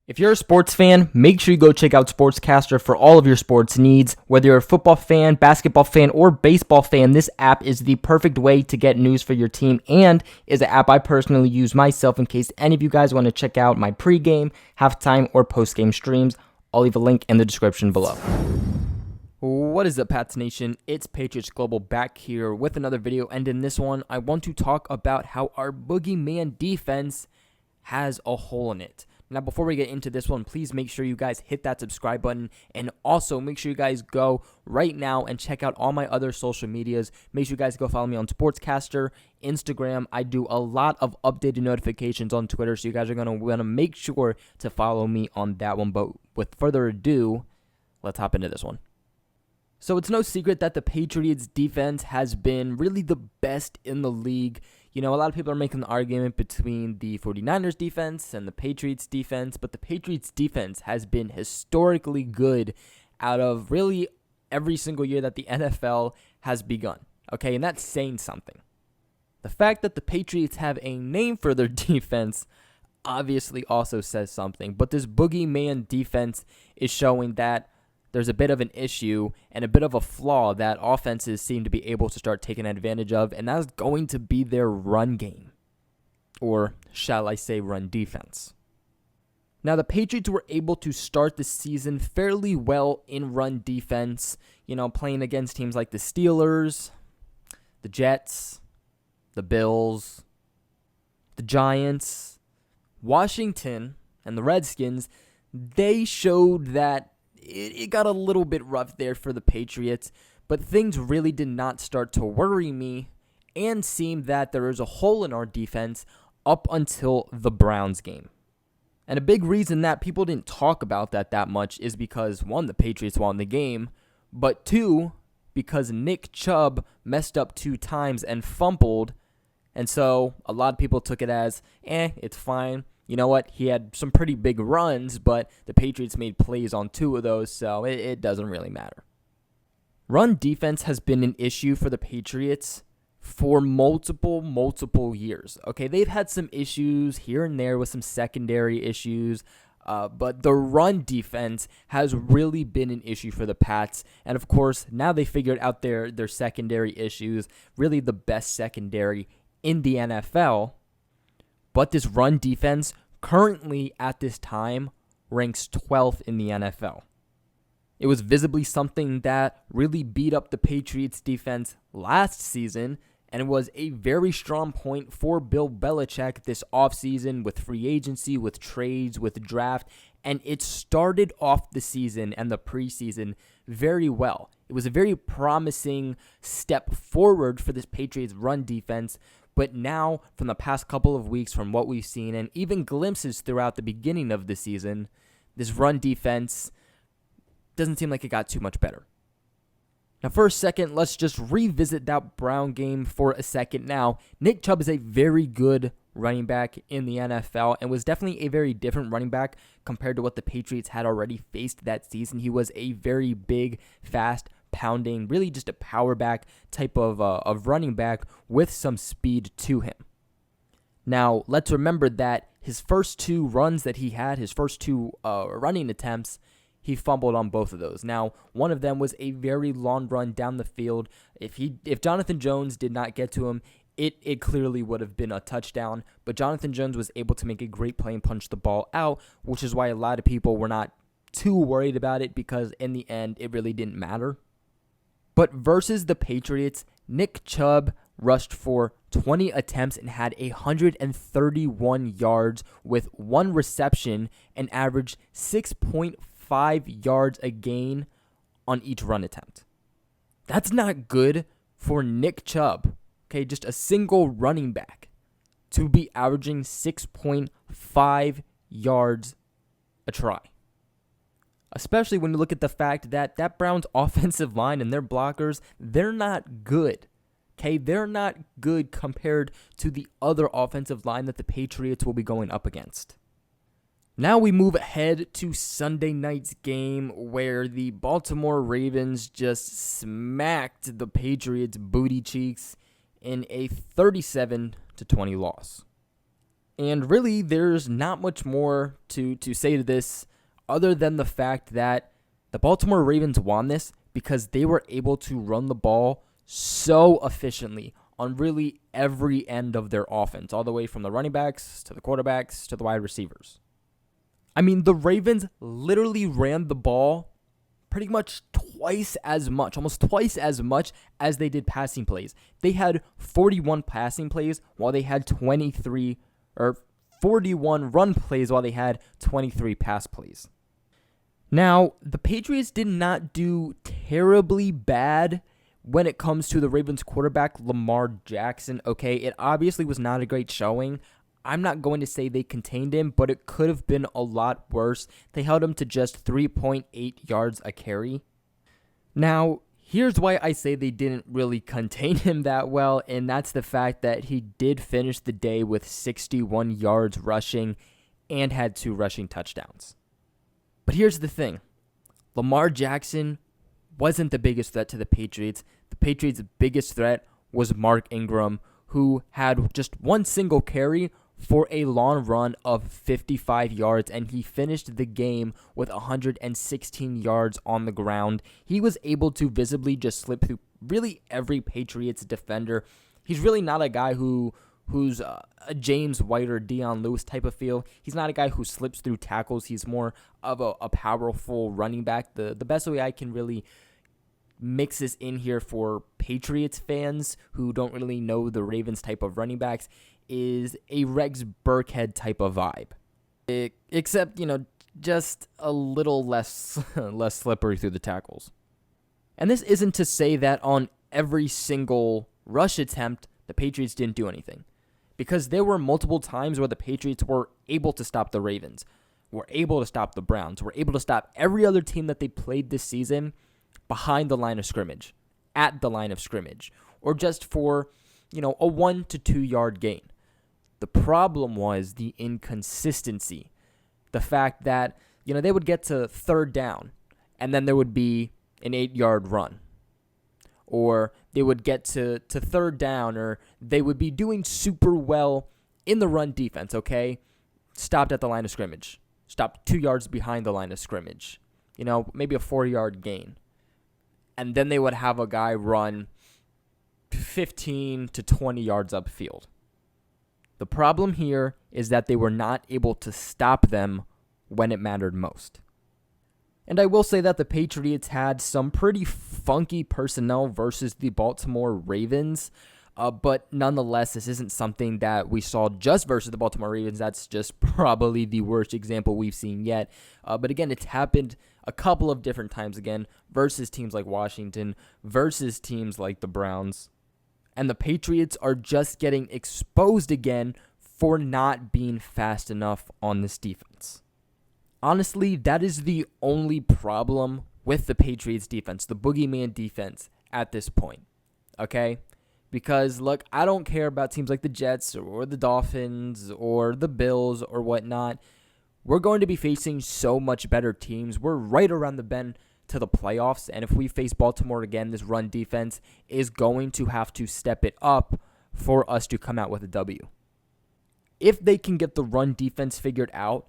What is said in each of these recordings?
If you're a sports fan, make sure you go check out SportsCastr for all of your sports needs. Whether you're a football fan, basketball fan, or baseball fan, this app is the perfect way to get news for your team and is an app I personally use myself in case any of you guys want to check out my pregame, halftime, or postgame streams. I'll leave a link in the description below. What is up, Pats Nation? It's Patriots Global back here with another video, and in this one, I want to talk about how our boogeyman defense has a hole in it. Now, before we get into this one, please make sure you guys hit that subscribe button, and also make sure you guys go right now and check out all my other social medias. Make sure you guys go follow me on SportsCastr, Instagram. I do a lot of updated notifications on Twitter, so you guys are going to want to make sure to follow me on that one. But with further ado, let's hop into this one. So it's no secret that the Patriots defense has been really the best in the league. You know, a lot of people are making the argument between the 49ers defense and the Patriots defense, but the Patriots defense has been historically good out of really every single year that the NFL has begun. Okay, and that's saying something. The fact that the Patriots have a name for their defense obviously also says something, but this boogeyman defense is showing that there's a bit of an issue and a bit of a flaw that offenses seem to be able to start taking advantage of, and that's going to be their run game. Or shall I say run defense. Now, the Patriots were able to start the season fairly well in run defense, you know, playing against teams like the Steelers, the Jets, the Bills, the Giants, Washington, and the Redskins. They showed that it got a little bit rough there for the Patriots, but things really did not start to worry me and seemed that there was a hole in our defense up until the Browns game. And a big reason that people didn't talk about that much is because, one, the Patriots won the game, but two, because Nick Chubb messed up 2 times and fumbled, and so a lot of people took it as, it's fine. You know what? He had some pretty big runs, but the Patriots made plays on 2 of those, so it doesn't really matter. Run defense has been an issue for the Patriots for multiple years. Okay, they've had some issues here and there with some secondary issues, but the run defense has really been an issue for the Pats. And of course, now they figured out their secondary issues, really the best secondary in the NFL. But this run defense currently at this time ranks 12th in the NFL. It was visibly something that really beat up the Patriots defense last season, and it was a very strong point for Bill Belichick this offseason with free agency, with trades, with draft, and it started off the season and the preseason very well. It was a very promising step forward for this Patriots run defense. But now, from the past couple of weeks, from what we've seen, and even glimpses throughout the beginning of the season, this run defense doesn't seem like it got too much better. Now, for a second, let's just revisit that Brown game for a second. Now, Nick Chubb is a very good running back in the NFL and was definitely a very different running back compared to what the Patriots had already faced that season. He was a very big, fast, pounding, really just a power back type of running back with some speed to him. Now, let's remember that his first 2 runs that he had, his first 2 running attempts, he fumbled on both of those. Now, one of them was a very long run down the field. If Jonathan Jones did not get to him, it clearly would have been a touchdown, but Jonathan Jones was able to make a great play and punch the ball out, which is why a lot of people were not too worried about it because in the end, it really didn't matter. But versus the Patriots, Nick Chubb rushed for 20 attempts and had 131 yards with 1 reception and averaged 6.5 yards a gain on each run attempt. That's not good for Nick Chubb, okay, just a single running back, to be averaging 6.5 yards a try. Especially when you look at the fact that Browns offensive line and their blockers, they're not good. Okay, they're not good compared to the other offensive line that the Patriots will be going up against. Now we move ahead to Sunday night's game where the Baltimore Ravens just smacked the Patriots' booty cheeks in a 37-20 loss. And really, there's not much more to say to this other than the fact that the Baltimore Ravens won this because they were able to run the ball so efficiently on really every end of their offense, all the way from the running backs to the quarterbacks to the wide receivers. I mean, the Ravens literally ran the ball pretty much almost twice as much as they did passing plays. They had 41 passing plays while they had 41 run plays while they had 23 pass plays. Now, the Patriots did not do terribly bad when it comes to the Ravens quarterback, Lamar Jackson. Okay, it obviously was not a great showing. I'm not going to say they contained him, but it could have been a lot worse. They held him to just 3.8 yards a carry. Now, here's why I say they didn't really contain him that well, and that's the fact that he did finish the day with 61 yards rushing and had 2 rushing touchdowns. But here's the thing. Lamar Jackson wasn't the biggest threat to the Patriots. The Patriots' biggest threat was Mark Ingram, who had just one single carry for a long run of 55 yards, and he finished the game with 116 yards on the ground. He was able to visibly just slip through really every Patriots defender. He's really not a guy who's a James White or Deion Lewis type of feel. He's not a guy who slips through tackles. He's more of a powerful running back. The best way I can really mix this in here for Patriots fans who don't really know the Ravens type of running backs is a Rex Burkhead type of vibe. Except, just a little less slippery through the tackles. And this isn't to say that on every single rush attempt, the Patriots didn't do anything. Because there were multiple times where the Patriots were able to stop the Ravens, were able to stop the Browns, were able to stop every other team that they played this season behind the line of scrimmage, at the line of scrimmage, or just for, a 1 to 2 yard gain. The problem was the inconsistency. The fact that, they would get to third down, and then there would be an 8-yard run. Or they would get to third down, or they would be doing super well in the run defense, okay? Stopped at the line of scrimmage. Stopped 2 yards behind the line of scrimmage. Maybe a 4-yard gain. And then they would have a guy run 15 to 20 yards upfield. The problem here is that they were not able to stop them when it mattered most. And I will say that the Patriots had some pretty funky personnel versus the Baltimore Ravens. But nonetheless, this isn't something that we saw just versus the Baltimore Ravens. That's just probably the worst example we've seen yet. But again, it's happened a couple of different times again versus teams like Washington, versus teams like the Browns. And the Patriots are just getting exposed again for not being fast enough on this defense. Honestly, that is the only problem with the Patriots defense, the boogeyman defense at this point. Okay? Because, look, I don't care about teams like the Jets or the Dolphins or the Bills or whatnot. We're going to be facing so much better teams. We're right around the bend to the playoffs, and if we face Baltimore again, this run defense is going to have to step it up for us to come out with a W. If they can get the run defense figured out,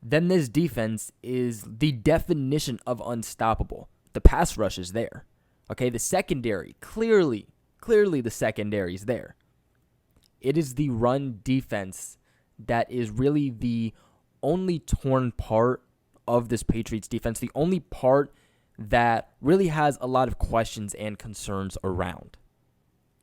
then this defense is the definition of unstoppable. The pass rush is there. Okay, the secondary, clearly the secondary is there. It is the run defense that is really the only torn part of this Patriots defense, the only part that really has a lot of questions and concerns around.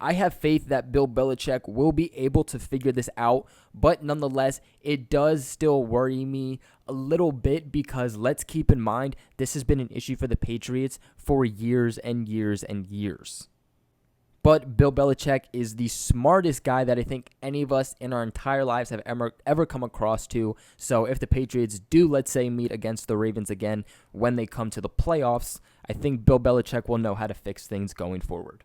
I have faith that Bill Belichick will be able to figure this out, but nonetheless, it does still worry me a little bit because let's keep in mind, this has been an issue for the Patriots for years and years and years. But Bill Belichick is the smartest guy that I think any of us in our entire lives have ever come across to. So if the Patriots do, let's say, meet against the Ravens again when they come to the playoffs, I think Bill Belichick will know how to fix things going forward.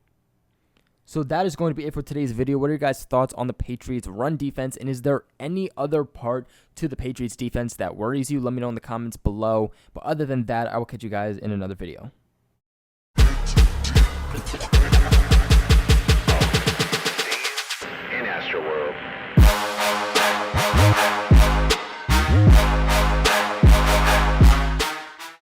So that is going to be it for today's video. What are your guys' thoughts on the Patriots run defense? And is there any other part to the Patriots defense that worries you? Let me know in the comments below. But other than that, I will catch you guys in another video.